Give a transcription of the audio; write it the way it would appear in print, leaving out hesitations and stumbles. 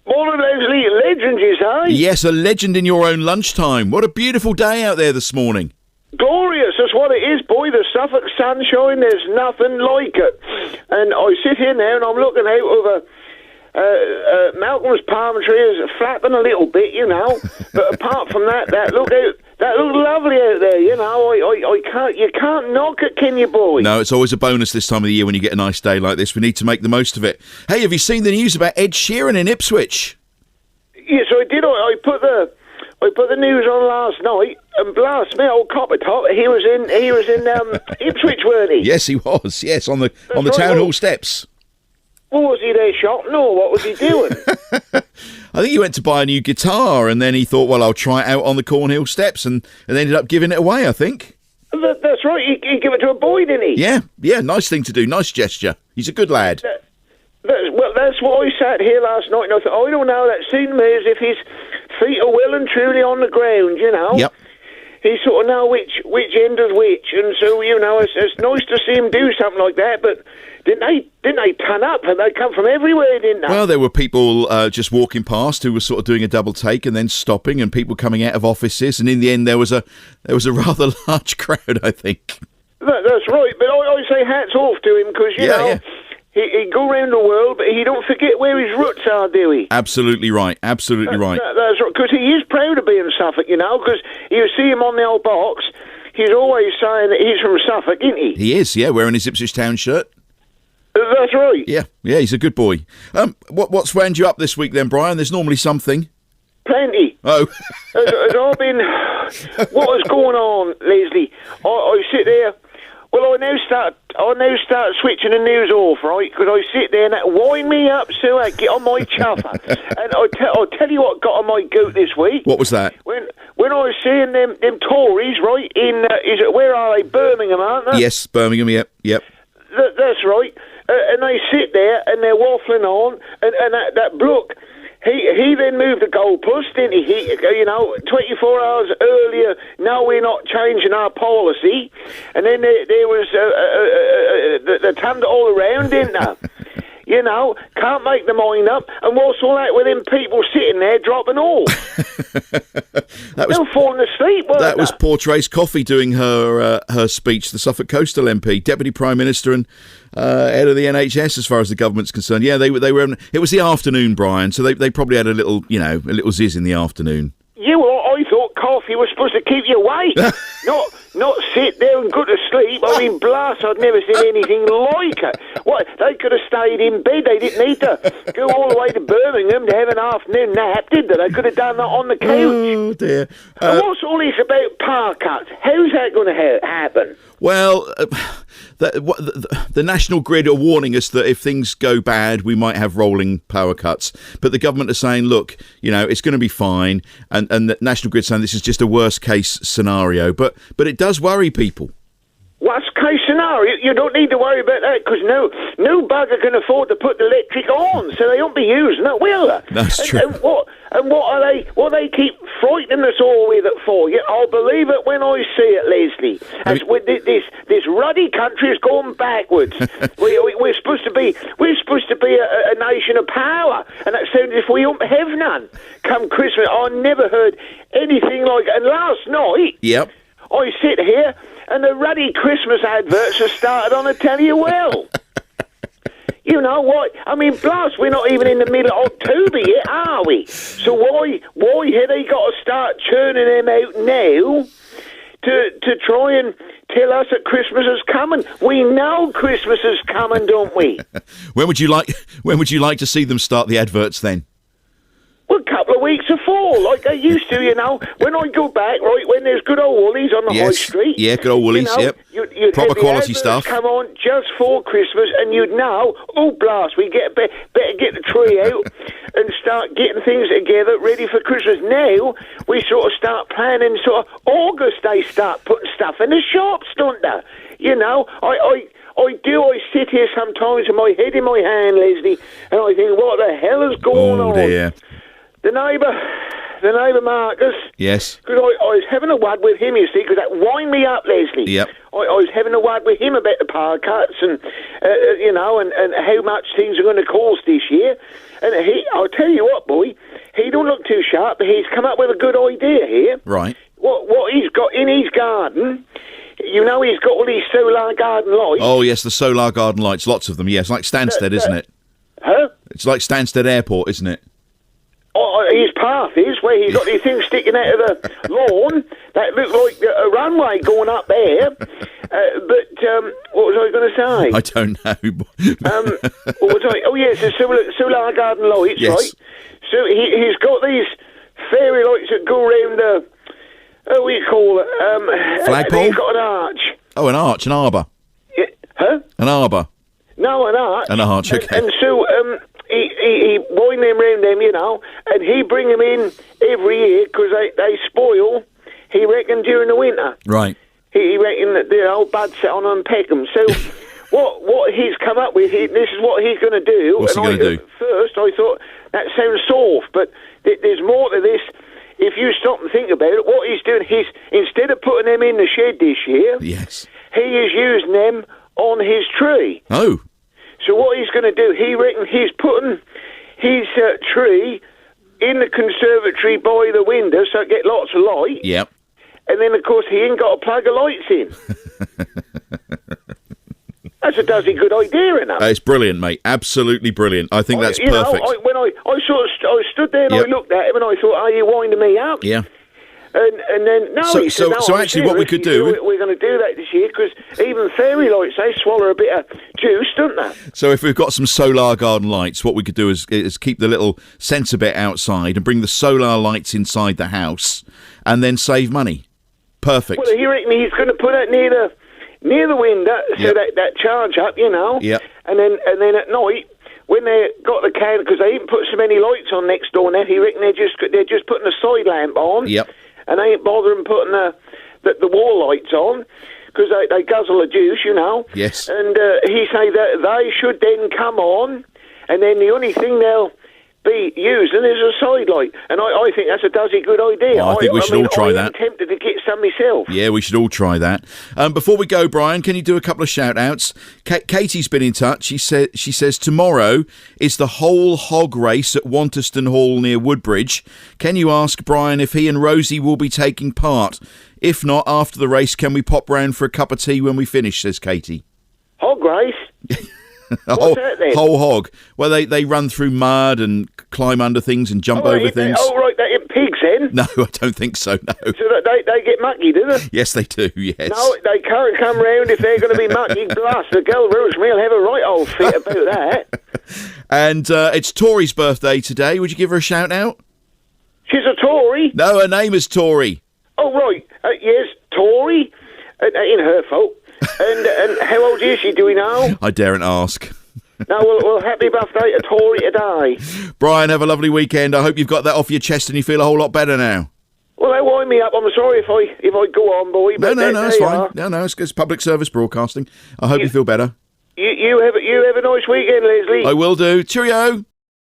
Morning, Leslie. Legend, you say? Yes, a legend in your own lunchtime. What a beautiful day out there this morning. Glorious, that's what it is, boy. The Suffolk sunshine, there's nothing like it. And I sit here now and I'm looking out over Malcolm's palm tree is flapping a little bit, you know. But apart from that, that looked lovely out there, you know. You can't knock it, can you, boy? No, it's always a bonus this time of the year when you get a nice day like this. We need to make the most of it. Hey, have you seen the news about Ed Sheeran in Ipswich? Yes, I did. I put the news on last night, and blast me, old copper top. He was in Ipswich, weren't he? Yes, he was. Yes, on the right, town hall steps. Well, was he there shopping, or what was he doing? I think he went to buy a new guitar, and then he thought, well, I'll try it out on the Cornhill steps, and ended up giving it away, I think. That's right. He gave it to a boy, didn't he? Yeah. Nice thing to do. Nice gesture. He's a good lad. That's why I sat here last night, and I thought, I don't know, that seemed to me as if his feet are well and truly on the ground, you know? Yep. He sort of know which end is which, and so, you know, it's nice to see him do something like that, but didn't they turn up? And they come from everywhere, didn't they? Well, there were people just walking past who were sort of doing a double take and then stopping, and people coming out of offices, and in the end there was a rather large crowd, I think. That's right, but I say hats off to him, because, you know... Yeah. He'd go around the world, but he don't forget where his roots are, do he? Absolutely right. Absolutely right. That's right, because he is proud of being Suffolk, you know, because you see him on the old box, he's always saying that he's from Suffolk, isn't he? He is, yeah, wearing his Ipswich Town shirt. That's right. Yeah, he's a good boy. What's wound you up this week then, Brian? There's normally something. Plenty. Oh. Has all been... What is going on, Leslie? I sit there... Well, I now start switching the news off, right? Because I sit there and that wind me up so I get on my chuffer. And I'll tell you what got on my goat this week. What was that? When I was seeing them Tories, right, where are they? Birmingham, aren't they? Yes, Birmingham, yep. That's right. And they sit there and they're waffling on, and that bloke... He then moved the goalpost, didn't he? 24 hours earlier, now we're not changing our policy. And then there was, they turned it all around, didn't they? You know, can't make the mind up. And what's all that with them people sitting there dropping all? They were falling asleep, weren't That they? was poor Trace Coffey doing her speech, the Suffolk Coastal MP, Deputy Prime Minister and head of the NHS as far as the government's concerned. Yeah, they were. It was the afternoon, Brian, so they probably had a little zizz in the afternoon. Yeah, well, I thought coffee was supposed to keep you awake, not sit there and go to sleep. I mean, blast, I'd never seen anything like it. What, they could have stayed in bed. They didn't need to go all the way to Birmingham to have an afternoon nap, did they? They could have done that on the couch. Oh, dear. And what's all this about power cuts? How's that going to happen? Well, the National Grid are warning us that if things go bad, we might have rolling power cuts. But the government are saying, look, it's going to be fine. And the National Grid saying this is just a worst case scenario. But it does worry people. Worst case scenario? You don't need to worry about that, because no bugger can afford to put the electric on, so they won't be using it, will they? That's true. And what are they keep frightening us all with it for? I'll believe it when I see it, Leslie. This ruddy country has gone backwards. we're supposed to be a nation of power, and that sounds as if we don't have none. Come Christmas, I never heard anything like it. And last night, yep, I sit here, and the ruddy Christmas adverts have started on a telly well. You know what? I mean, blast, we're not even in the middle of October yet, are we? So why have they got to start churning them out now to try and tell us that Christmas is coming? We know Christmas is coming, don't we? When would you like to see them start the adverts then? Well, a couple of weeks before, like they used to, when I go back, right, when there's good old Woolies on the high street. Yeah, good old Woolies, yep. You'd proper quality stuff. Come on just for Christmas, and you'd know, oh, blast, we better get the tree out and start getting things together ready for Christmas. Now, we sort of start planning, sort of August, they start putting stuff in the shops, don't they? I sit here sometimes with my head in my hand, Leslie, and I think, what the hell is going on? Oh, dear. The the neighbour Marcus. Yes. Because I was having a word with him, you see, because that wind me up, Leslie. Yep. I was having a word with him about the power cuts and, and how much things are going to cost this year. And I'll tell you what, boy, he don't look too sharp, but he's come up with a good idea here. Right. What he's got in his garden, you know, he's got all these solar garden lights. Oh, yes, the solar garden lights, lots of them, yes, like Stansted, isn't it? Huh? It's like Stansted Airport, isn't it? Oh, his path is where he's got these things sticking out of the lawn that look like a runway going up there. But what was I going to say? I don't know. What was I? Oh, yes, the solar garden lights, Yes. right? So he's got these fairy lights that go around the, what do you call it? Flagpole? He's got an arch. Oh, an arch, an arbour. Yeah, huh? An arbour. No, an arch. An arch, okay. And so he wind them round them, you know, and he bring them in every year because they spoil, he reckon, during the winter. Right. He reckon that the old buds sit on and peck them. So what he's come up with, this is what he's going to do. What's he going to do? First, I thought, that sounds soft, but there's more to this. If you stop and think about it, what he's doing, instead of putting them in the shed this year, Yes. he is using them on his tree. Oh. So what he's going to do, he reckon he's putting his tree in the conservatory by the window so it get lots of light. Yep. And then, of course, he ain't got to plug the lights in. That's a dozy good idea, isn't it? It's brilliant, mate. Absolutely brilliant. I think that's perfect. When I stood there and Yep. I looked at him and I thought, are you winding me up? Yeah. And then, no, he said, no, so I'm actually what we serious. could He said, do- we're going to do that this year because even fairy lights, they swallow a bit of juice, don't they? So if we've got some solar garden lights, what we could do is keep the little sensor bit outside and bring the solar lights inside the house and then save money. Perfect. Well, he reckon he's going to put it near the window so Yep. that charge up, you know. Yep. And then at night, when they got the can, because they ain't put so many lights on next door now, he reckon they're just putting a side lamp on. Yep. And they ain't bothering putting the wall lights on because they guzzle the juice, you know. Yes. And he say that they should then come on, and then the only thing they'll be using is a side light. And I think that's a dozy good idea. Oh, I think we should all try that. I'm tempted to get some myself. Yeah, we should all try that. Before we go, Brian, can you do a couple of shout-outs? Katie's been in touch. She says tomorrow is the whole hog race at Wanterston Hall near Woodbridge. Can you ask Brian if he and Rosie will be taking part? If not, after the race, can we pop round for a cup of tea when we finish, says Katie. Hog race? What's that then? Whole hog. Well, they run through mud and climb under things and jump over things. Oh, right, they hit pigs then? No, I don't think so, no. So that they get mucky, do they? Yes, they do, yes. No, they can't come round if they're going to be mucky. Blast, the girl Rosemary will have a right old fit about that. And it's Tori's birthday today. Would you give her a shout-out? She's a Tory? No, her name is Tori. Oh, right. Yes, Tory. Ain't her fault. And how old is she, do we know? I daren't ask. No, well, happy birthday to Tory today. Brian, have a lovely weekend. I hope you've got that off your chest and you feel a whole lot better now. Well, they wind me up. I'm sorry if I go on, boy. But No, it's fine. No, it's public service broadcasting. I hope you feel better. You have a nice weekend, Leslie. I will do. Cheerio.